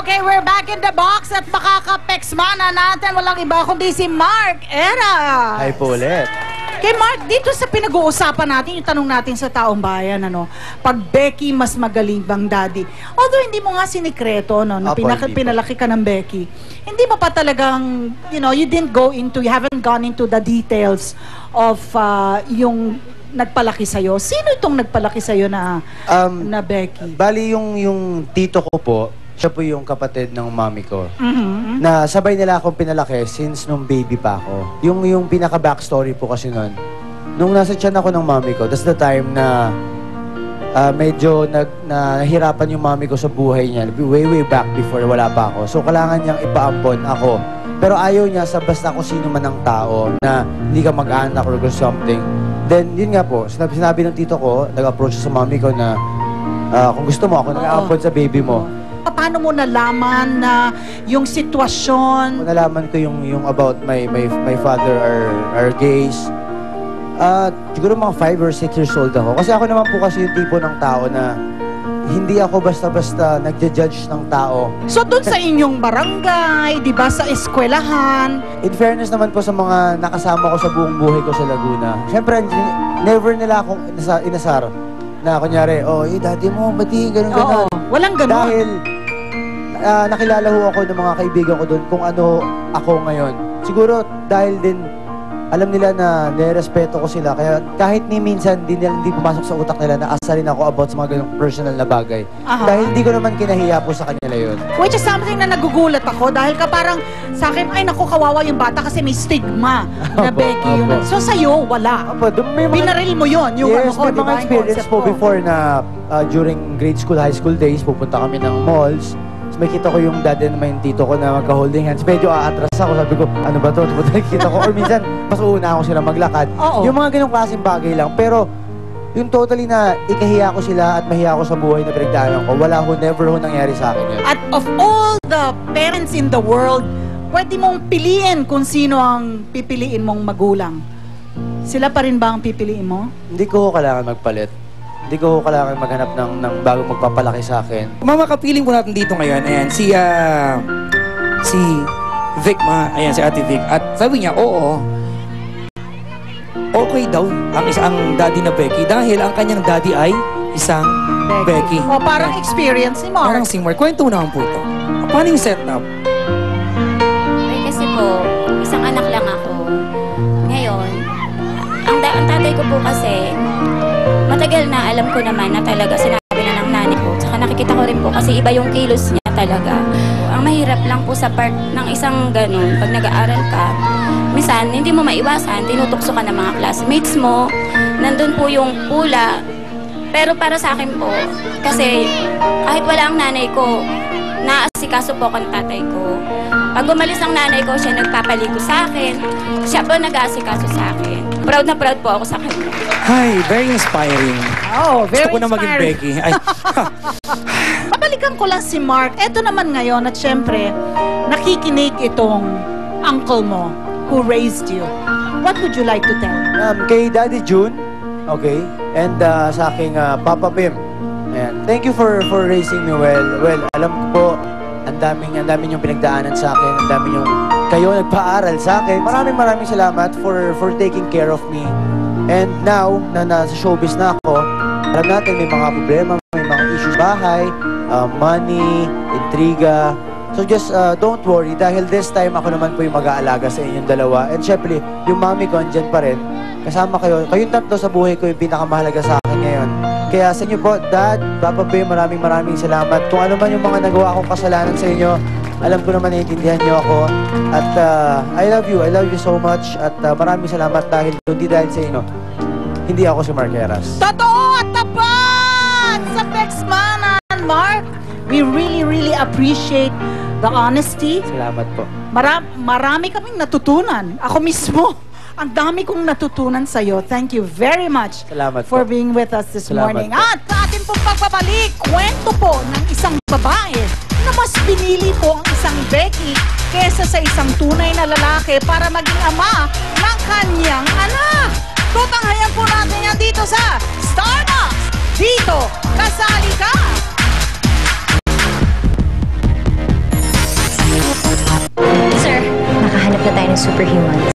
Okay, we're back in the box at makaka-pexmana natin. Walang iba kundi si Mark Eras. Hi po ulit. Kay Mark, dito sa pinag-uusapan natin, yung tanong natin sa taong bayan, pag Becky mas magaling bang daddy? Although hindi mo nga sinikreto, na pinalaki ka ng Becky, hindi mo pa talagang, you didn't go into, you haven't gone into the details of yung nagpalaki sa'yo. Sino itong nagpalaki sa'yo na Becky? Bali, yung tito ko po, siya po yung kapatid ng mami ko. Na sabay nila akong pinalaki since nung baby pa ako. Yung pinaka-backstory po kasi nun, nung nasa tiyan ako ng mami ko, that's the time na medyo nahirapan yung mami ko sa buhay niya. Way back before wala pa ako. So, kailangan niyang ipaampon ako. Pero ayaw niya sa basta kung sino man ang tao na hindi ka mag-anak or something. Then, yun nga po, sinabi ng tito ko, nag-approach sa mami ko na kung gusto mo, ako nag-aampon sa baby mo. Paano mo nalaman na yung sitwasyon? Nalaman ko yung about my father are gays. Siguro mga 5 or 6 years old ako. Kasi ako naman po kasi yung tipo ng tao na hindi ako basta-basta nagja-judge ng tao. So doon sa inyong barangay, di ba, sa eskwelahan? In fairness naman po sa mga nakasama ko sa buong buhay ko sa Laguna, syempre never nila akong inasar na kunyari, daddy mo, bati, ganun-ganon. Walang ganun. Dahil nakilala ho ako ng mga kaibigan ko doon kung ano ako ngayon. Siguro dahil din alam nila na nirespeto ko sila. Kaya kahit ni minsan hindi pumasok sa utak nila na asalin ako about sa mga ganung personal na bagay. Dahil hindi ko naman kinahiya po sa kanila yun. Which is something na nagugulat ako dahil ka parang sa akin, ay naku, kawawa yung bata kasi may stigma na Becky yun. So sa'yo, wala. Binaril mo yun. Yung yes, may mga experience po before na during grade school, high school days, pupunta kami ng malls. May kita ko yung dad and yung tito ko na magka-holding hands. Medyo aatras ako. Sabi ko, ano ba to? Nakikita ko. Or minsan, mas uuna ako sila maglakad. Yung mga ganong klaseng bagay lang. Pero, yung totally na ikahiya ko sila at mahiya ako sa buhay na pinagdaanan ko, wala ho, never ho nangyari sa akin yun. At of all the parents in the world, pwede mong piliin kung sino ang pipiliin mong magulang. Sila pa rin ba ang pipiliin mo? Hindi ko kailangan magpalit. Hindi ko kailangan maghanap ng bagong magpapalaki sa akin. Mama, kapiling po natin dito ngayon. Ayan, si Vic, ayan, si Ate Vic. At sabi niya, oo, okay daw ang daddy na Becky dahil ang kanyang daddy ay isang Becky. O parang experience ni Mark. Parang si Mark. Kwento mo naman po ito. Paano yung setup? Ay, kasi po, isang anak lang ako. Ngayon, ang tatay ko po kasi, matagal na alam ko naman na talaga sinabi na ng nanay ko. Tsaka nakikita ko rin po kasi iba yung kilos niya talaga. Ang mahirap lang po sa part ng isang ganun, pag nag-aaral ka, minsan hindi mo maiwasan, tinutukso ka ng mga classmates mo, nandun po yung pula. Pero para sa akin po, kasi kahit wala ang nanay ko, naasikaso po ako ng tatay ko. Pag umalis ang nanay ko, siya nagpapaligo sa akin, siya po nag-aasikaso sa akin. Proud na proud po ako sa kanya. Hi, very inspiring. Oh, very Gusto ko na maging Becky. Ay. Babalikan ko lang si Mark. Eto naman ngayon at syempre, nakikinig itong uncle mo who raised you. What would you like to tell? Kay Daddy June, okay, and sa aking Papa Pim. Ayan. Thank you for raising me well. Well, alam ko po, ang daming yung pinagdaanan sa akin, ang daming yung kayo nagpaaral sa akin. Maraming salamat for taking care of me. And now, na nasa showbiz na ako, alam natin may mga problema, may mga issues bahay, money, intriga. So just don't worry dahil this time ako naman po yung mag-aalaga sa inyong dalawa. And syempre, yung mami ko andyan pa rin. Kasama kayo. Kayong tatlo sa buhay ko yung pinakamahalaga sa akin ngayon. Kaya sa inyo po, Dad, Papa P, maraming salamat. Kung ano man yung mga nagawa akong kasalanan sa inyo, alam ko naman naiintindihan niyo ako. At I love you so much. At maraming salamat dahil hindi dahil sa inyo, hindi ako si Mark Eras. Totoo at tapat sa pexmanan, Mark. We really appreciate the honesty. Salamat po. Marami kaming natutunan. Ako mismo, ang dami kong natutunan sa'yo. Thank you very much for being with us this morning. At sa atin pong pagbabalik, kwento po ng isang babae na mas pinili po ang isang Becky kesa sa isang tunay na lalaki para maging ama ng kanyang anak. Tutanghayan po natin yan dito sa Starbucks. Dito, kasali ka! superhuman.